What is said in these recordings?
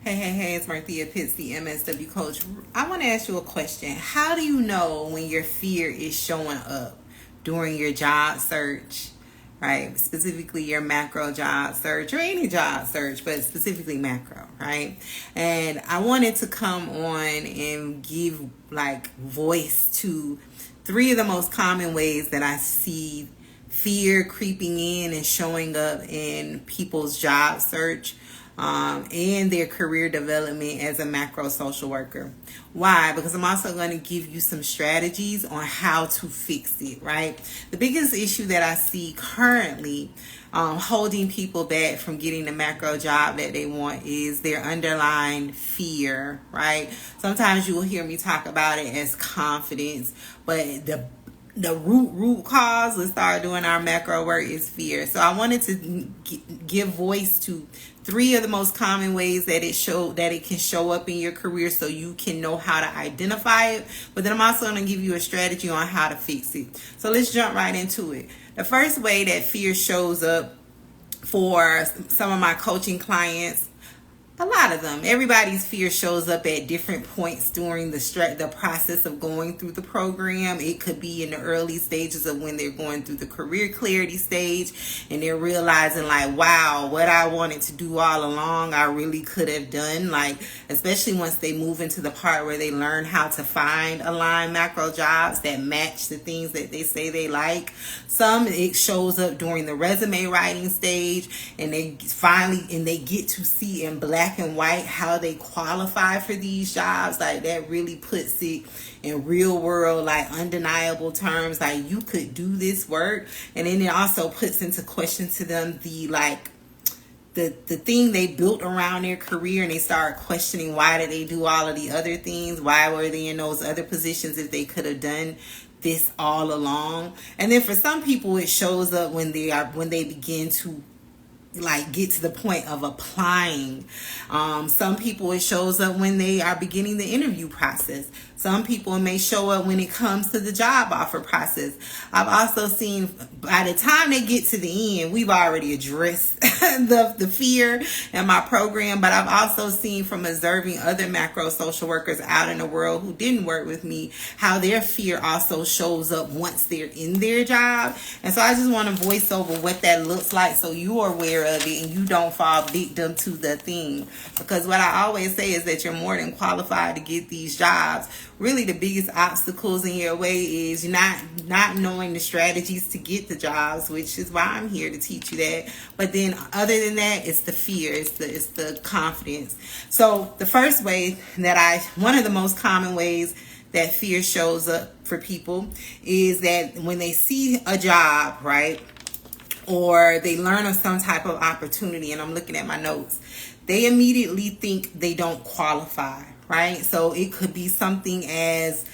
Hey, it's Marthea Pitts, the MSW coach. I want to ask you a question. How do you know when your fear is showing up during your job search, right? Specifically your macro job search or any job search, but specifically macro, right? And I wanted to come on and give voice to three of the most common ways that I see fear creeping in and showing up in people's job search and their career development as a macro social worker. Why? Because I'm also going to give you some strategies on how to fix it, right? The biggest issue that I see currently holding people back from getting the macro job that they want is their underlying fear, right? Sometimes you will hear me talk about it as confidence, but the root cause, let's start doing our macro work, is fear. So I wanted to give voice to three of the most common ways that it can show up in your career so you can know how to identify it. But then I'm also going to give you a strategy on how to fix it. So let's jump right into it. The first way that fear shows up for some of my coaching clients, a lot of them, everybody's fear shows up at different points during the process of going through the program. It could be in the early stages of when they're going through the career clarity stage and they're realizing wow, what I wanted to do all along, I really could have done. Especially once they move into the part where they learn how to find aligned macro jobs that match the things that they say they like. Some, it shows up during the resume writing stage and they get to see in black and white how they qualify for these jobs. That really puts it in real world, undeniable terms, you could do this work. And then it also puts into question to them the thing they built around their career, and they start questioning, why did they do all of the other things? Why were they in those other positions if they could have done this all along? And then for some people, it shows up when they begin to get to the point of applying. Some people, it shows up when they are beginning the interview process. Some people, it may show up when it comes to the job offer process. I've also seen by the time they get to the end, we've already addressed the fear in my program, but I've also seen from observing other macro social workers out in the world who didn't work with me, how their fear also shows up once they're in their job. And so I just want to voice over what that looks like so you're aware of it and you don't fall victim to the thing. Because what I always say is that you're more than qualified to get these jobs. Really, the biggest obstacles in your way is not knowing the strategies to get the jobs, which is why I'm here to teach you that. But then other than that, it's the fear, it's the confidence. So the first way one of the most common ways that fear shows up for people is that when they see a job, right, or they learn of some type of opportunity, and I'm looking at my notes, they immediately think they don't qualify, right? So it could be something as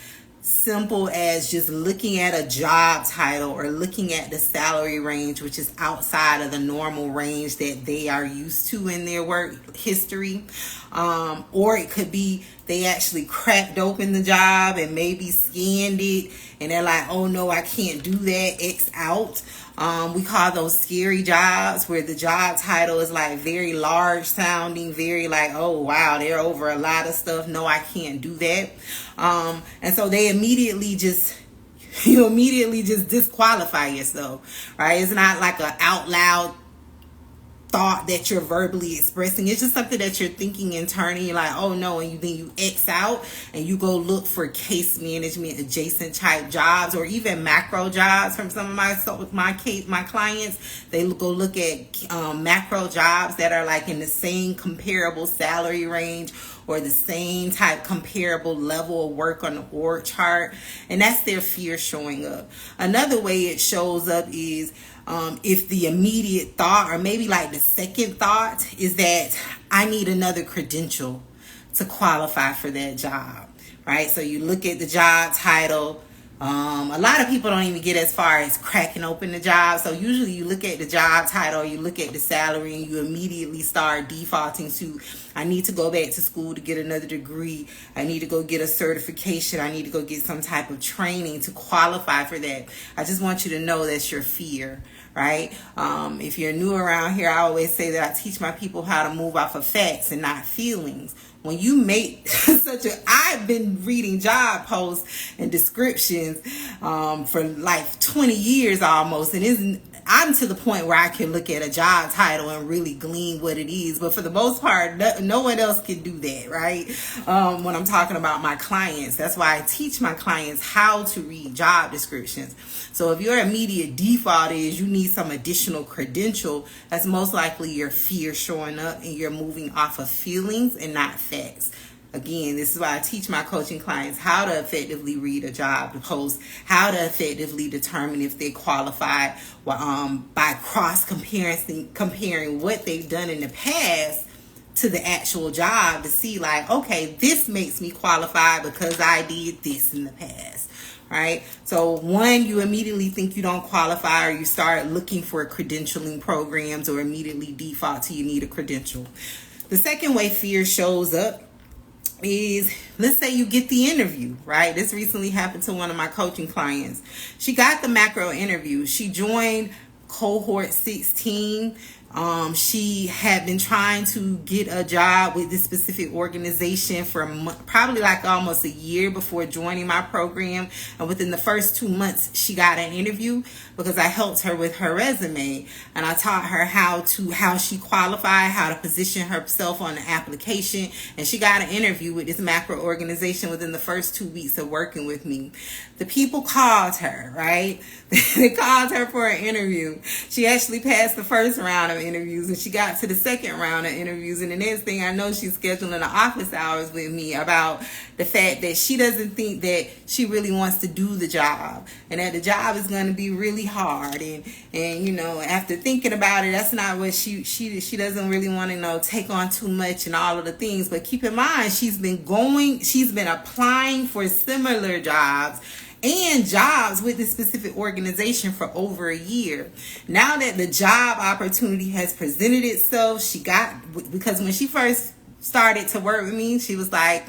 simple as just looking at a job title or looking at the salary range, which is outside of the normal range that they are used to in their work history. Or it could be they actually cracked open the job and maybe scanned it and they're like, oh no, I can't do that, X out. We call those scary jobs where the job title is very large sounding, very oh wow, they're over a lot of stuff. No, I can't do that. And so they immediately just disqualify yourself, right? It's not like an out loud thought that you're verbally expressing. It's just something that you're thinking internally. You're like, oh no, and then you X out and you go look for case management adjacent type jobs or even macro jobs from some of my clients. They go look at macro jobs that are in the same comparable salary range or the same type comparable level of work on the org chart, and that's their fear showing up. Another way it shows up is if the immediate thought, or maybe the second thought, is that I need another credential to qualify for that job, right? So you look at the job title. A lot of people don't even get as far as cracking open the job. So usually you look at the job title, you look at the salary, and you immediately start defaulting to, I need to go back to school to get another degree. I need to go get a certification. I need to go get some type of training to qualify for that. I just want you to know that's your fear, right? If you're new around here, I always say that I teach my people how to move off of facts and not feelings. When you make I've been reading job posts and descriptions for like 20 years almost, and I'm to the point where I can look at a job title and really glean what it is. But for the most part, no one else can do that, right? When I'm talking about my clients, that's why I teach my clients how to read job descriptions. So if your immediate default is you need some additional credential, that's most likely your fear showing up, and you're moving off of feelings and not facts. Again, this is why I teach my coaching clients how to effectively read a job post, how to effectively determine if they qualify by comparing what they've done in the past to the actual job to see like, okay, this makes me qualify because I did this in the past, right? So one, you immediately think you don't qualify, or you start looking for credentialing programs, or immediately default to you need a credential. The second way fear shows up is, let's say you get the interview, right? This recently happened to one of my coaching clients. She got the macro interview. She joined Cohort 16. She had been trying to get a job with this specific organization for probably like almost a year before joining my program. And within the first 2 months, she got an interview because I helped her with her resume. And I taught her how she qualified, how to position herself on the application. And she got an interview with this macro organization within the first 2 weeks of working with me. The people called her, right? They called her for an interview. She actually passed the first round of interviews, and she got to the second round of interviews, and the next thing I know, she's scheduling the office hours with me about the fact that she doesn't think that she really wants to do the job, and that the job is going to be really hard, and you know, after thinking about it, that's not what she doesn't really want to take on too much and all of the things. But keep in mind, she's been applying for similar jobs and jobs with this specific organization for over a year. Now that the job opportunity has presented itself, because when she first started to work with me, she was like,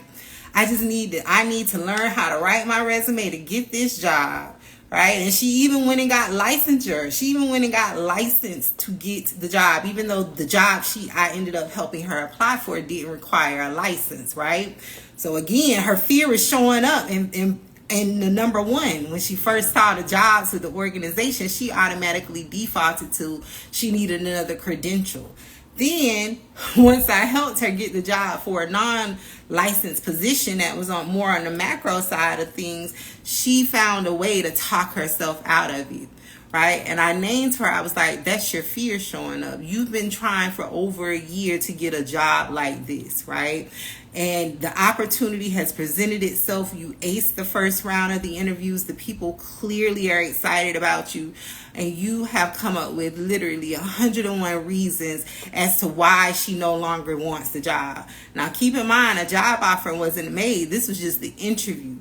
I need to learn how to write my resume to get this job, right? And she even went and got licensure. She even went and got licensed to get the job, even though the job I ended up helping her apply for didn't require a license, right? So again, her fear is showing up, and the number one, when she first saw the jobs with the organization, she automatically defaulted to she needed another credential. Then, once I helped her get the job for a non-licensed position that was more on the macro side of things, she found a way to talk herself out of it, right? And I named her. I was like, that's your fear showing up. You've been trying for over a year to get a job like this, right? And the opportunity has presented itself. You aced the first round of the interviews. The people clearly are excited about you. And you have come up with literally 101 reasons as to why she no longer wants the job. Now, keep in mind, a job offer wasn't made. This was just the interview,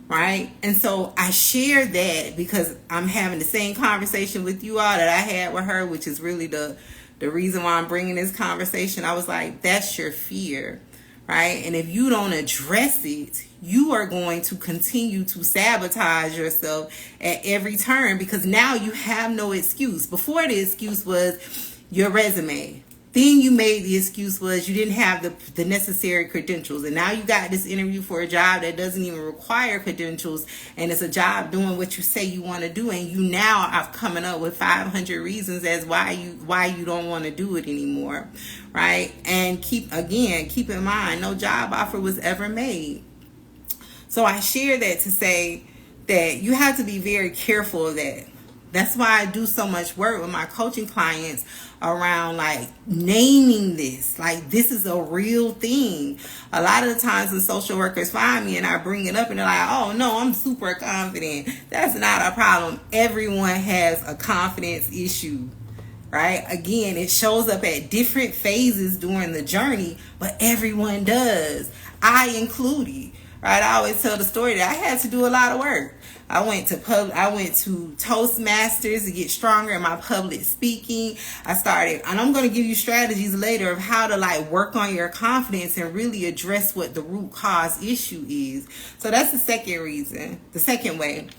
right? And so I shared that because I'm having the same conversation with you all that I had with her, which is really the reason why I'm bringing this conversation. I was like, that's your fear, right? And if you don't address it, you are going to continue to sabotage yourself at every turn, because now you have no excuse. Before, the excuse was your resume. Then you made the excuse was you didn't have the necessary credentials. And now you got this interview for a job that doesn't even require credentials. And it's a job doing what you say you want to do. And you now are coming up with 500 reasons as why you don't want to do it anymore. Right? And keep in mind, no job offer was ever made. So I share that to say that you have to be very careful of that. That's why I do so much work with my coaching clients around like naming this. Like, this is a real thing. A lot of the times when social workers find me and I bring it up and they're like, oh no, I'm super confident. That's not a problem. Everyone has a confidence issue, right? Again, it shows up at different phases during the journey, but everyone does. I included. Right, I always tell the story that I had to do a lot of work. I went to Toastmasters to get stronger in my public speaking. And I'm going to give you strategies later of how to like work on your confidence and really address what the root cause issue is. So that's the second reason, the second way.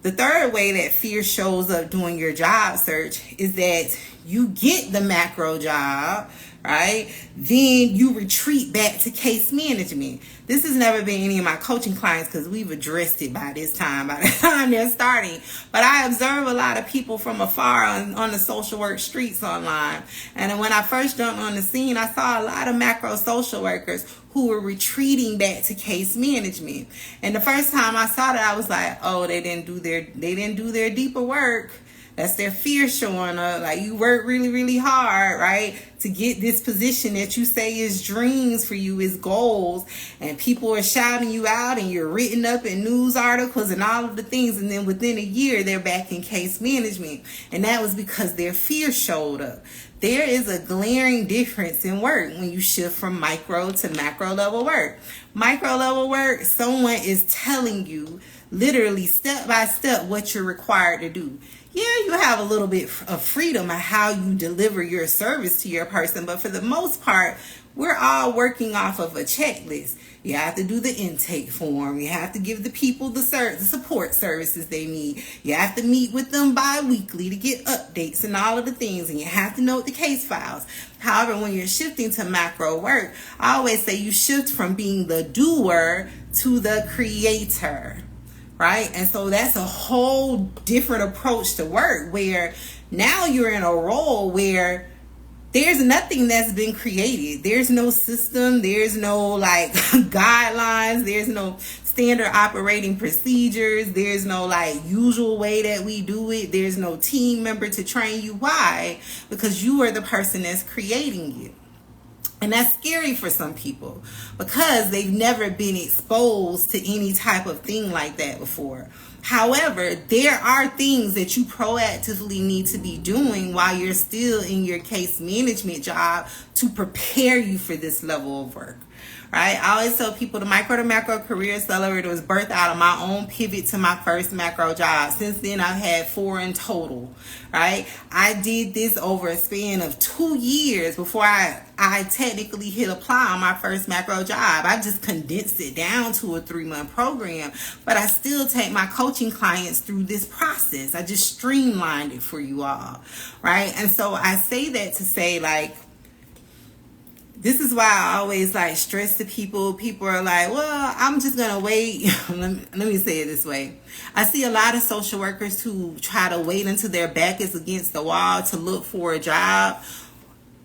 The third way that fear shows up during your job search is that you get the macro job, right? Then you retreat back to case management. This has never been any of my coaching clients because we've addressed it by the time they're starting. But I observe a lot of people from afar on the social work streets online. And when I first jumped on the scene, I saw a lot of macro social workers who were retreating back to case management. And the first time I saw that, I was like, oh, they didn't do their deeper work. That's their fear showing up. Like, you work really, really hard, right, to get this position that you say is dreams for you, is goals, and people are shouting you out, and you're written up in news articles and all of the things, and then within a year, they're back in case management. And that was because their fear showed up. There is a glaring difference in work when you shift from micro to macro level work. Micro level work, someone is telling you literally step by step what you're required to do. Yeah, you have a little bit of freedom of how you deliver your service to your person, but for the most part, we're all working off of a checklist. You have to do the intake form. You have to give the people the support services they need. You have to meet with them bi-weekly to get updates and all of the things, and you have to note the case files. However, when you're shifting to macro work, I always say you shift from being the doer to the creator. Right? And so that's a whole different approach to work, where now you're in a role where there's nothing that's been created. There's no system. There's no like guidelines. There's no standard operating procedures. There's no like usual way that we do it. There's no team member to train you. Why? Because you are the person that's creating it. And that's scary for some people because they've never been exposed to any type of thing like that before. However, there are things that you proactively need to be doing while you're still in your case management job to prepare you for this level of work. Right? I always tell people the micro to macro career accelerator was birthed out of my own pivot to my first macro job. Since then, I've had 4 in total. Right? I did this over a span of 2 years before I technically hit apply on my first macro job. I just condensed it down to a 3-month program, but I still take my coaching clients through this process. I just streamlined it for you all. Right? And so I say that to say, like, this is why I always like stress to people. People are like, well, I'm just going to wait. Let me say it this way. I see a lot of social workers who try to wait until their back is against the wall to look for a job.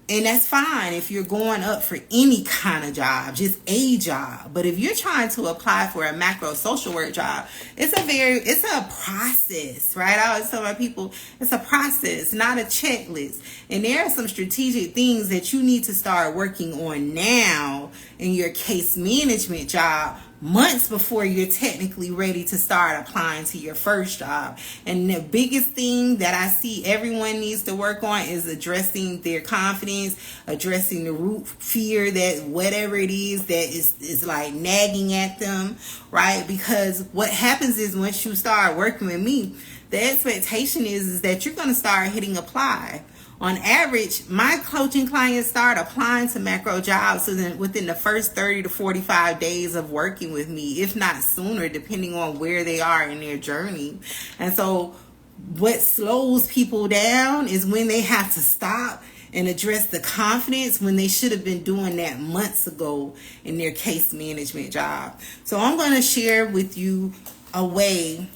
And that's fine if you're going up for any kind of job, just a job. But if you're trying to apply for a macro social work job, it's a process, right? I always tell my people, it's a process, not a checklist. And there are some strategic things that you need to start working on now in your case management job, months before you're technically ready to start applying to your first job. And the biggest thing that I see everyone needs to work on is addressing their confidence, addressing the root fear that whatever it is that is like nagging at them, right? Because what happens is once you start working with me, the expectation is that you're going to start hitting apply. On average, my coaching clients start applying to macro jobs within the first 30 to 45 days of working with me, if not sooner, depending on where they are in their journey. And so what slows people down is when they have to stop and address the confidence when they should have been doing that months ago in their case management job. So I'm going to share with you a way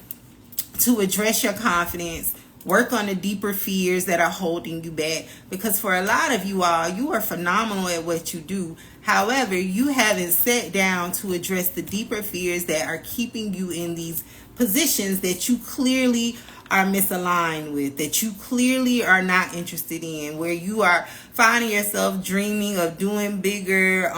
to address your confidence, work on the deeper fears that are holding you back, because for a lot of you all, you are phenomenal at what you do. However, you haven't sat down to address the deeper fears that are keeping you in these positions that you clearly are misaligned with, that you clearly are not interested in, where you are finding yourself dreaming of doing bigger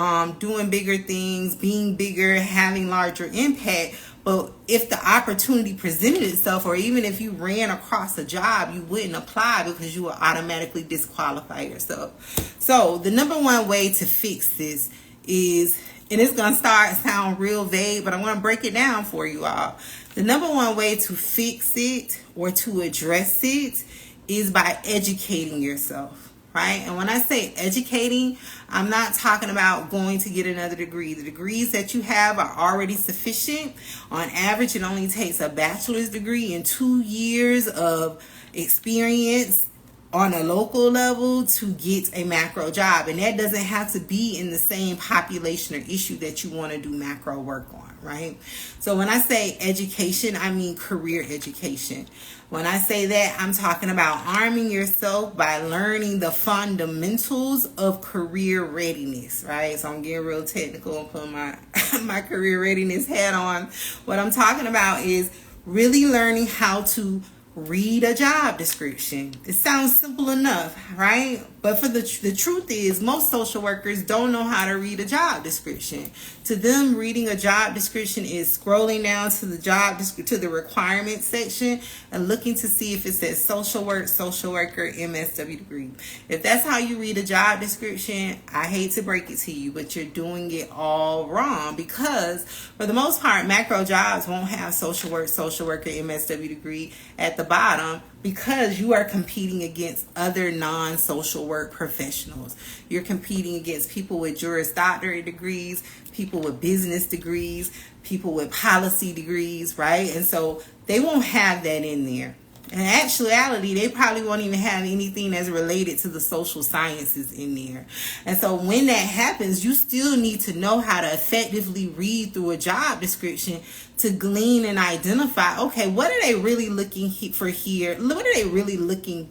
things, being bigger, having larger impact. But if the opportunity presented itself, or even if you ran across a job, you wouldn't apply because you would automatically disqualify yourself. So the number one way to fix this is, and it's going to sound real vague, but I want to break it down for you all. The number one way to fix it or to address it is by educating yourself. right? And when I say educating, I'm not talking about going to get another degree. The degrees that you have are already sufficient. On average, it only takes a bachelor's degree and 2 years of experience on a local level to get a macro job. And that doesn't have to be in the same population or issue that you want to do macro work on, right? So when I say education, I mean career education. When I say that, I'm talking about arming yourself by learning the fundamentals of career readiness, right? So I'm getting real technical and putting my career readiness hat on. What I'm talking about is really learning how to read a job description. It sounds simple enough, right? But for the truth is, most social workers don't know how to read a job description. To them, reading a job description is scrolling down to the requirements section and looking to see if it says social worker, MSW degree. If that's how you read a job description, I hate to break it to you, but you're doing it all wrong, because for the most part, macro jobs won't have social worker, MSW degree at the bottom, because you are competing against other non-social work professionals. You're competing against people with Juris Doctorate degrees, people with business degrees, people with policy degrees, right? And so they won't have that in there. In actuality, they probably won't even have anything that's related to the social sciences in there. And so when that happens, you still need to know how to effectively read through a job description to glean and identify, okay, what are they really looking for here? What are they really looking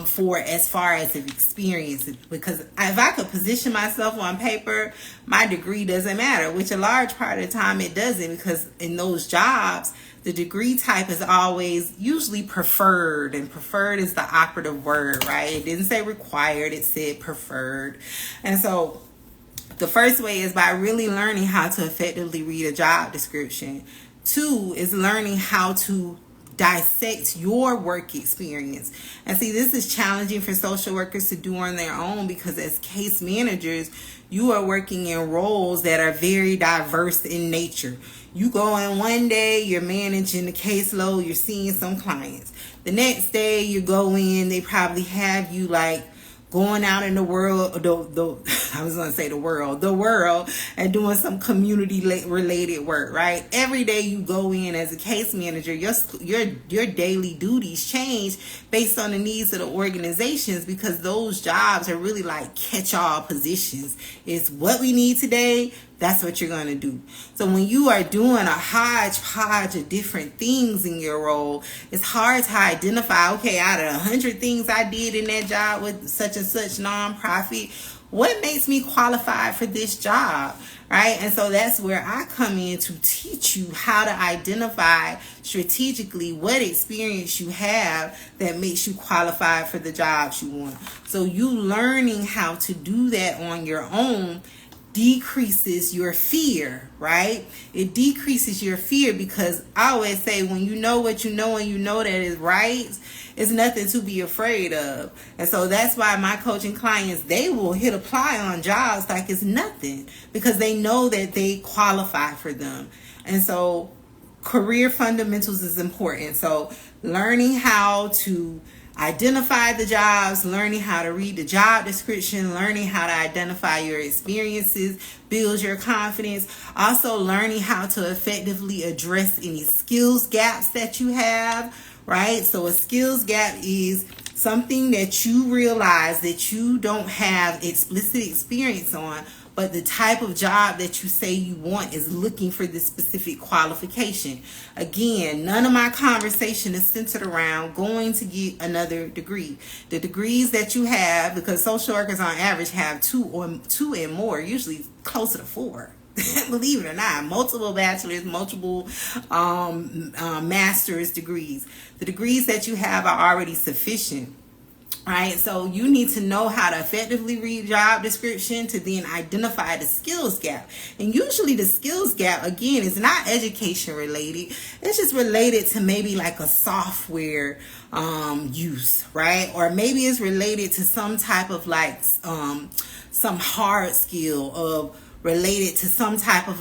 for as far as experience? Because if I could position myself on paper, my degree doesn't matter, which a large part of the time it doesn't, because in those jobs, the degree type is always usually preferred, and preferred is the operative word, right? It didn't say required, it said preferred. And so the first way is by really learning how to effectively read a job description. 2 is learning how to dissect your work experience. And see, this is challenging for social workers to do on their own, because as case managers, you are working in roles that are very diverse in nature. You go in one day, you're managing the caseload, you're seeing some clients. The next day you go in, they probably have you like going out in the world, the world, and doing some community related work, right? Every day you go in as a case manager, your daily duties change based on the needs of the organizations, because those jobs are really like catch-all positions. It's what we need today, that's what you're going to do. So when you are doing a hodgepodge of different things in your role, it's hard to identify, okay, out of 100 things I did in that job with such and such nonprofit, what makes me qualified for this job, right? And so that's where I come in to teach you how to identify strategically what experience you have that makes you qualified for the jobs you want. So you learning how to do that on your own decreases your fear, right? It decreases your fear, because I always say, when you know what you know and you know that is right, it's nothing to be afraid of. And so that's why my coaching clients, they will hit apply on jobs like it's nothing, because they know that they qualify for them. And so career fundamentals is important. So learning how to identify the jobs, learning how to read the job description, learning how to identify your experiences, builds your confidence. Also learning how to effectively address any skills gaps that you have, right? So a skills gap is something that you realize that you don't have explicit experience on, but the type of job that you say you want is looking for this specific qualification. Again, none of my conversation is centered around going to get another degree. The degrees that you have, because social workers on average have two and more, usually closer to 4. Believe it or not, multiple bachelor's, multiple master's degrees. The degrees that you have are already sufficient. Right, so you need to know how to effectively read job description to then identify the skills gap. And usually the skills gap, again, is not education related. It's just related to maybe like a software use, right? Or maybe it's related to some type of like some hard skill of related to some type of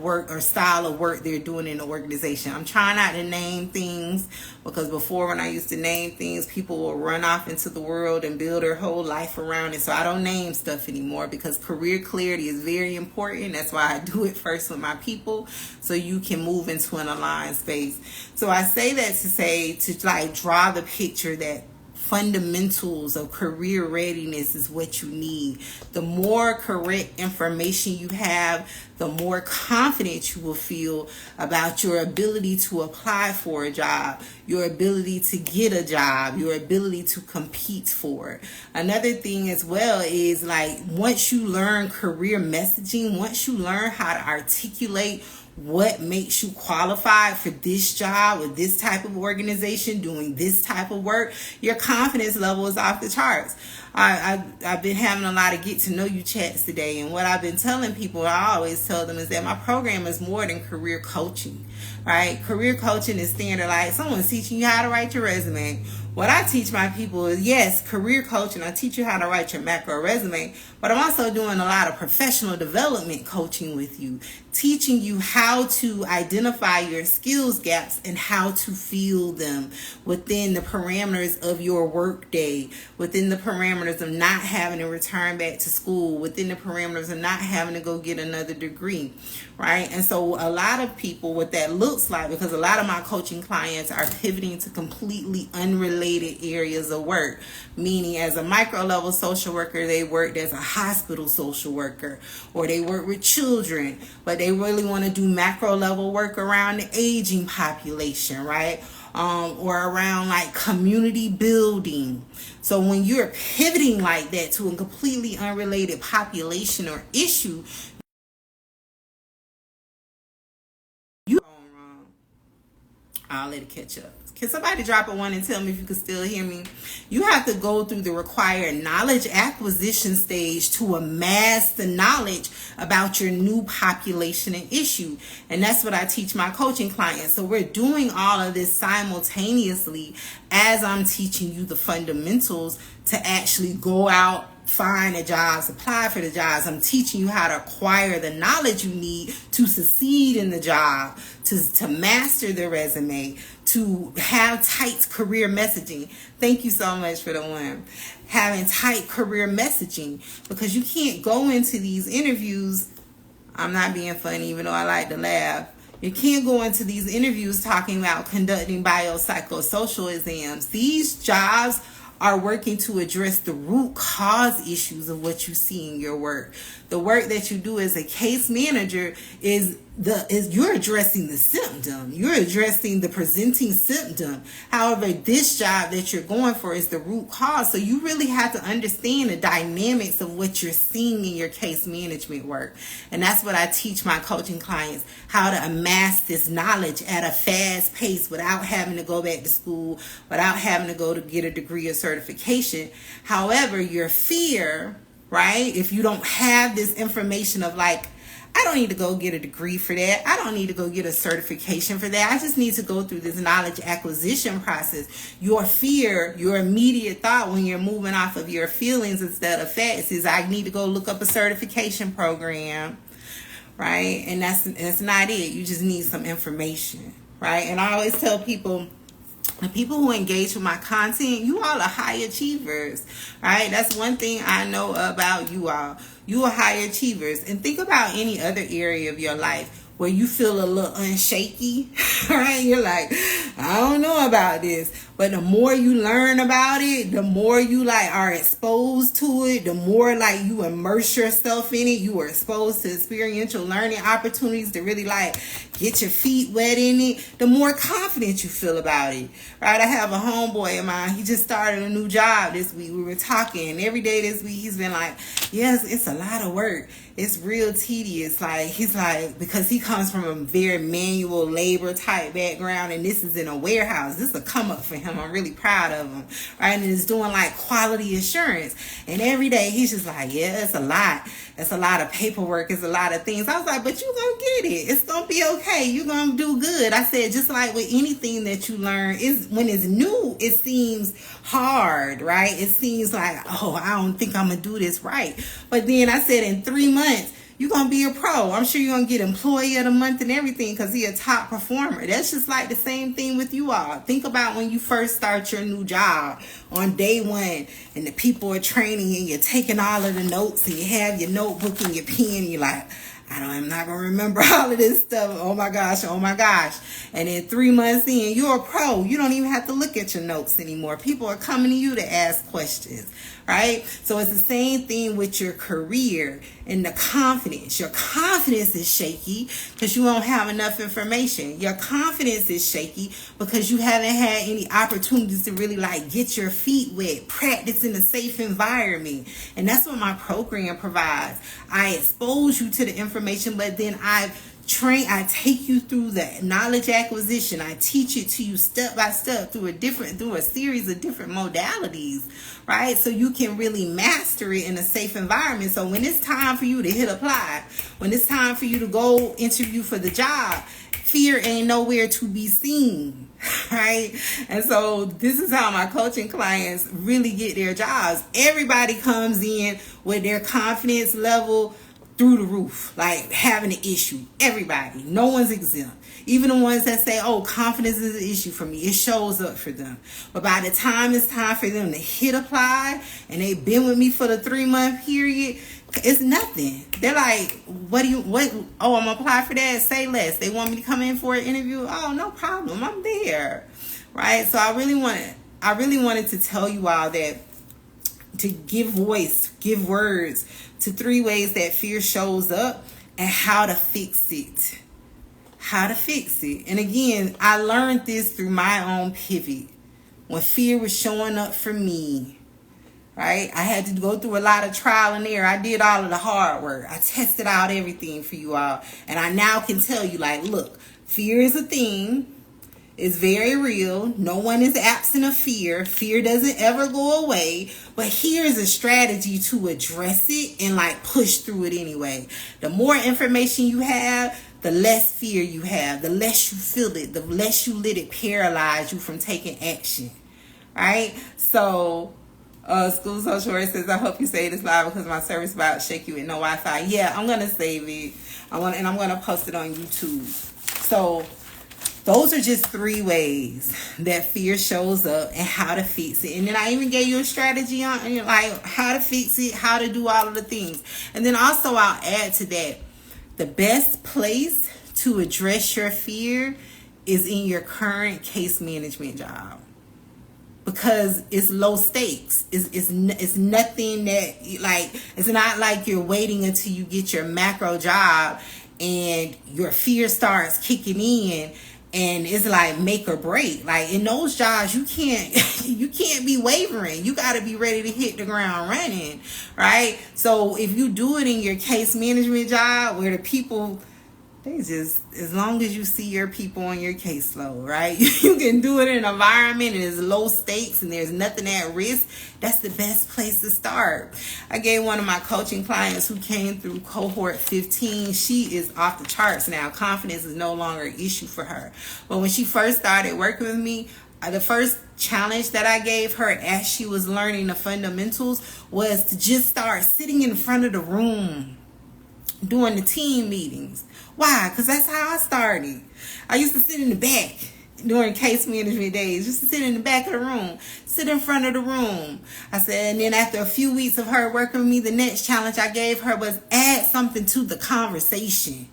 work or style of work they're doing in the organization. I'm trying not to name things, because before, when I used to name things, people will run off into the world and build their whole life around it. So I don't name stuff anymore, because career clarity is very important. That's why I do it first with my people, so you can move into an aligned space. So I say that to say, to like draw the picture that fundamentals of career readiness is what you need. The more correct information you have, the more confident you will feel about your ability to apply for a job, your ability to get a job, your ability to compete for it. Another thing as well is, like, once you learn career messaging, once you learn how to articulate what makes you qualified for this job with this type of organization doing this type of work, your confidence level is off the charts. I've been having a lot of get to know you chats today, and what I've been telling people, I always tell them, is that my program is more than career coaching, right? Career coaching is standardized. Someone's teaching you how to write your resume. What I teach my people is, yes, career coaching. I teach you how to write your macro resume, but I'm also doing a lot of professional development coaching with you, teaching you how to identify your skills gaps and how to fill them within the parameters of your work day, within the parameters of not having to return back to school, within the parameters of not having to go get another degree, right? And so a lot of people, what that looks like, because a lot of my coaching clients are pivoting to completely unrelated areas of work, meaning as a micro level social worker, they worked as a hospital social worker, or they work with children, but they really want to do macro level work around the aging population, right? Or around like community building. So when you're pivoting like that to a completely unrelated population or issue, you're wrong. I'll let it catch up. Can somebody drop a 1 and tell me if you can still hear me? You have to go through the required knowledge acquisition stage to amass the knowledge about your new population and issue. And that's what I teach my coaching clients. So we're doing all of this simultaneously as I'm teaching you the fundamentals to actually go out, find the jobs, apply for the jobs. I'm teaching you how to acquire the knowledge you need to succeed in the job, to master the resume, to have tight career messaging. Thank you so much for the one. Having tight career messaging, because you can't go into these interviews. I'm not being funny, even though I like to laugh. You can't go into these interviews talking about conducting biopsychosocial exams. These jobs are working to address the root cause issues of what you see in your work. The work that you do as a case manager is you're addressing the symptom. You're addressing the presenting symptom. However, this job that you're going for is the root cause. So you really have to understand the dynamics of what you're seeing in your case management work. And that's what I teach my coaching clients, how to amass this knowledge at a fast pace without having to go back to school, without having to go to get a degree or certification. However, your fear, right? If you don't have this information of like, I don't need to go get a degree for that. I don't need to go get a certification for that. I just need to go through this knowledge acquisition process. Your fear, your immediate thought when you're moving off of your feelings instead of facts is, I need to go look up a certification program, right? And that's not it. You just need some information, right? And I always tell people, the people who engage with my content, you all are high achievers, right? That's one thing I know about you all. You are high achievers. And think about any other area of your life where you feel a little unshaky, right? You're like, I don't know about this. But the more you learn about it, the more you like are exposed to it, the more like you immerse yourself in it, you are exposed to experiential learning opportunities to really like get your feet wet in it, the more confident you feel about it, right? I have a homeboy of mine. He just started a new job this week. We were talking, and every day this week he's been like, yes, it's a lot of work. It's real tedious. Like, he's like, because he comes from a very manual labor type background, and this is in a warehouse. This is a come up for him. I'm really proud of him, right? And it's doing like quality assurance, and every day he's just like, yeah, it's a lot. It's a lot of paperwork. It's a lot of things. I was like, but you're going to get it. It's going to be okay. You're going to do good. I said, just like with anything that you learn, is when it's new, it seems hard, right? It seems like, oh, I don't think I'm going to do this right. But then I said, in 3 months, you're going to be a pro. I'm sure you're going to get employee of the month and everything because he's a top performer. That's just like the same thing with you all. Think about when you first start your new job on day one and the people are training and you're taking all of the notes and you have your notebook and your pen and you're like, I'm not going to remember all of this stuff. Oh my gosh. And then 3 months in, you're a pro. You don't even have to look at your notes anymore. People are coming to you to ask questions, right? So it's the same thing with your career and the confidence. Your confidence is shaky because you don't have enough information. Your confidence is shaky because you haven't had any opportunities to really like get your feet wet, practice in a safe environment. And that's what my program provides. I expose you to the information, but then I take you through the knowledge acquisition. I teach it to you step by step through a series of different modalities, right? So you can really master it in a safe environment. So when it's time for you to hit apply, when it's time for you to go interview for the job, fear ain't nowhere to be seen, right? And so this is how my coaching clients really get their jobs. Everybody comes in with their confidence level through the roof, like having an issue. Everybody, no one's exempt. Even the ones that say, oh, confidence is an issue for me, it shows up for them. But by the time it's time for them to hit apply and they've been with me for the 3-month period, it's nothing. They're like, oh, I'm gonna apply for that, say less. They want me to come in for an interview. Oh, no problem, I'm there, right? So I really wanted to tell you all that, to give words to 3 ways that fear shows up and how to fix it. And again, I learned this through my own pivot. When fear was showing up for me, right? I had to go through a lot of trial and error. I did all of the hard work. I tested out everything for you all. And I now can tell you, like, look, fear is a thing. It's very real. No one is absent of fear. Fear doesn't ever go away. But here's a strategy to address it and like push through it anyway. The more information you have, the less fear you have. The less you feel it. The less you let it paralyze you from taking action. Right? So, School Social Work says, I hope you say this live because my service about to shake you with no Wi-Fi. Yeah, I'm going to save it. I'm going to post it on YouTube. So, those are just 3 ways that fear shows up and how to fix it. And then I even gave you a strategy on like how to fix it, how to do all of the things. And then also I'll add to that, the best place to address your fear is in your current case management job. Because it's low stakes. It's nothing that, like, it's not like you're waiting until you get your macro job and your fear starts kicking in. And it's like make or break. Like in those jobs, you can't be wavering. You got to be ready to hit the ground running, right? So if you do it in your case management job where the people, they just, as long as you see your people on your caseload, right? You can do it in an environment and it's low stakes and there's nothing at risk. That's the best place to start. I gave one of my coaching clients who came through Cohort 15. She is off the charts now. Confidence is no longer an issue for her. But when she first started working with me, the first challenge that I gave her as she was learning the fundamentals was to just start sitting in front of the room during the team meetings. Why? Because that's how I started. I used to sit in the back during case management days. Just to sit in the back of the room, sit in front of the room. I said, and then after a few weeks of her working with me, the next challenge I gave her was add something to the conversation.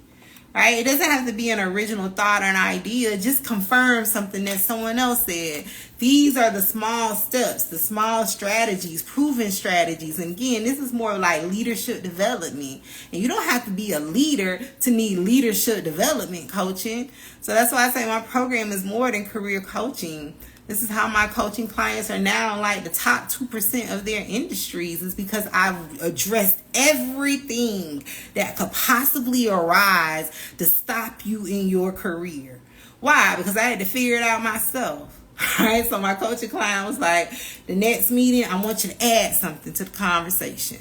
Right? It doesn't have to be an original thought or an idea. Just confirm something that someone else said. These are the small steps, the small strategies, proven strategies. And again, this is more like leadership development. And you don't have to be a leader to need leadership development coaching. So that's why I say my program is more than career coaching. This is how my coaching clients are now like the top 2% of their industries, is because I've addressed everything that could possibly arise to stop you in your career. Why? Because I had to figure it out myself. All right, so my coaching client was like, the next meeting, I want you to add something to the conversation.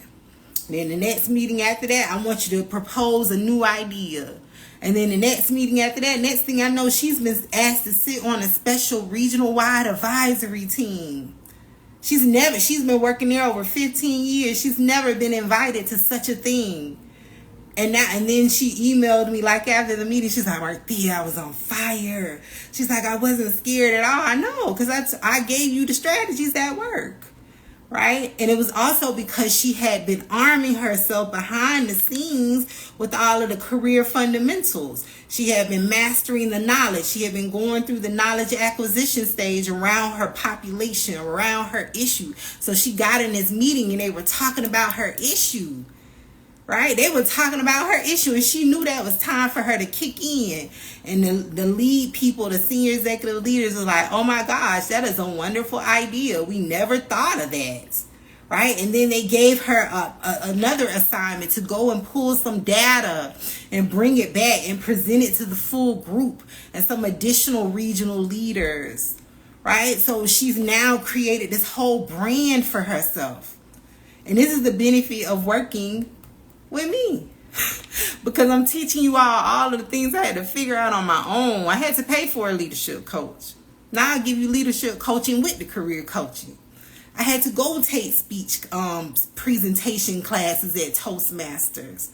Then the next meeting after that, I want you to propose a new idea. And then the next meeting after that, next thing I know, she's been asked to sit on a special regional-wide advisory team. She's been working there over 15 years. She's never been invited to such a thing. And then she emailed me like after the meeting. She's like, Marthea, I was on fire. She's like, I wasn't scared at all. I know, because I gave you the strategies that work. Right? And it was also because she had been arming herself behind the scenes with all of the career fundamentals. She had been mastering the knowledge. She had been going through the knowledge acquisition stage around her population, around her issue. So she got in this meeting and they were talking about her issue. Right? They were talking about her issue, and she knew that it was time for her to kick in. And the lead people, the senior executive leaders, was like, oh my gosh, that is a wonderful idea. We never thought of that. Right? And then they gave her another assignment to go and pull some data and bring it back and present it to the full group and some additional regional leaders. Right? So she's now created this whole brand for herself. And this is the benefit of working with me, because I'm teaching you all of the things I had to figure out on my own. I had to pay for a leadership coach. Now I give you leadership coaching with the career coaching. I had to go take speech presentation classes at Toastmasters,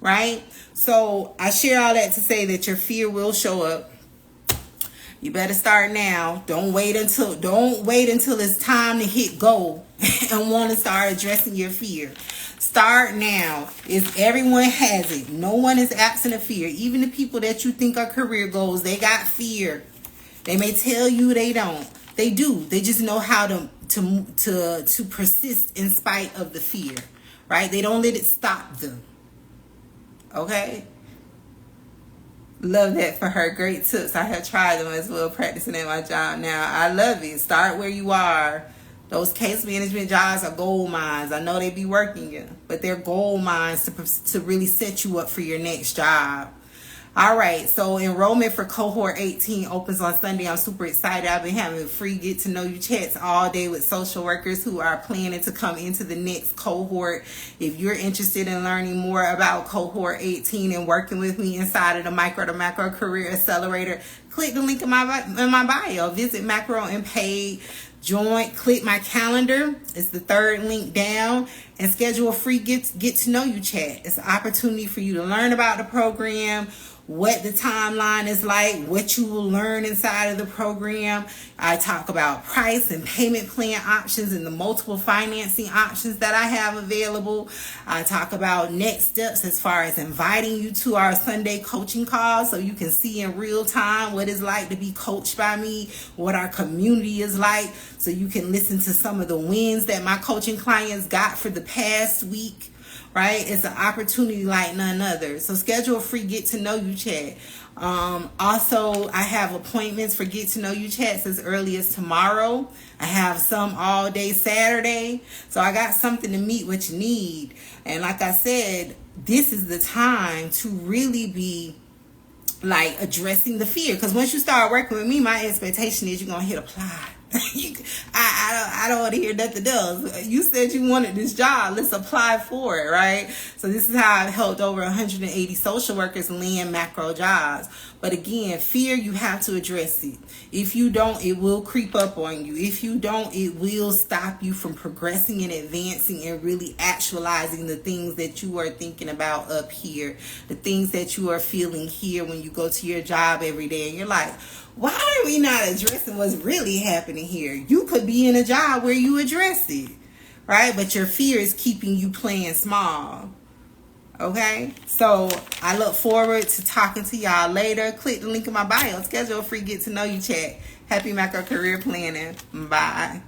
right? So I share all that to say that your fear will show up. You better start now. Don't wait until it's time to hit go and want to start addressing your fear. Start now. Everyone has it. No one is absent of fear. Even the people that you think are career goals, they got fear. They may tell you they don't. They do. They just know how to persist in spite of the fear. Right? They don't let it stop them. Okay? Love that for her. Great tips. I have tried them as well, practicing at my job now. I love it. Start where you are. Those case management jobs are gold mines. I know they be working you, but they're gold mines to really set you up for your next job. All right, so enrollment for Cohort 18 opens on Sunday. I'm super excited. I've been having free get to know you chats all day with social workers who are planning to come into the next cohort. If you're interested in learning more about Cohort 18 and working with me inside of the Micro to Macro Career Accelerator, click the link in my bio. Visit Macro and Paid. Join, click my calendar. It's the third link down, and schedule a free get to know you chat. It's an opportunity for you to learn about the program, what the timeline is like, what you will learn inside of the program. I talk about price and payment plan options and the multiple financing options that I have available. I talk about next steps as far as inviting you to our Sunday coaching call so you can see in real time what it's like to be coached by me, what our community is like, so you can listen to some of the wins that my coaching clients got for the past week. Right? It's an opportunity like none other. So schedule a free get to know you chat. Also, I have appointments for get to know you chats as early as tomorrow. I have some all day Saturday. So I got something to meet what you need. And like I said, this is the time to really be like addressing the fear. Because once you start working with me, my expectation is you're going to hit apply. I don't want to hear nothing else. You said you wanted this job. Let's apply for it, right? So this is how I've helped over 180 social workers land macro jobs. But again, fear, you have to address it. If you don't, it will creep up on you. If you don't, it will stop you from progressing and advancing and really actualizing the things that you are thinking about up here, the things that you are feeling here when you go to your job every day. And you're like, why are we not addressing what's really happening here? You could be in a job where you address it, right? But your fear is keeping you playing small. Okay? So I look forward to talking to y'all later. Click the link in my bio. Schedule a free get to know you chat. Happy macro career planning. Bye.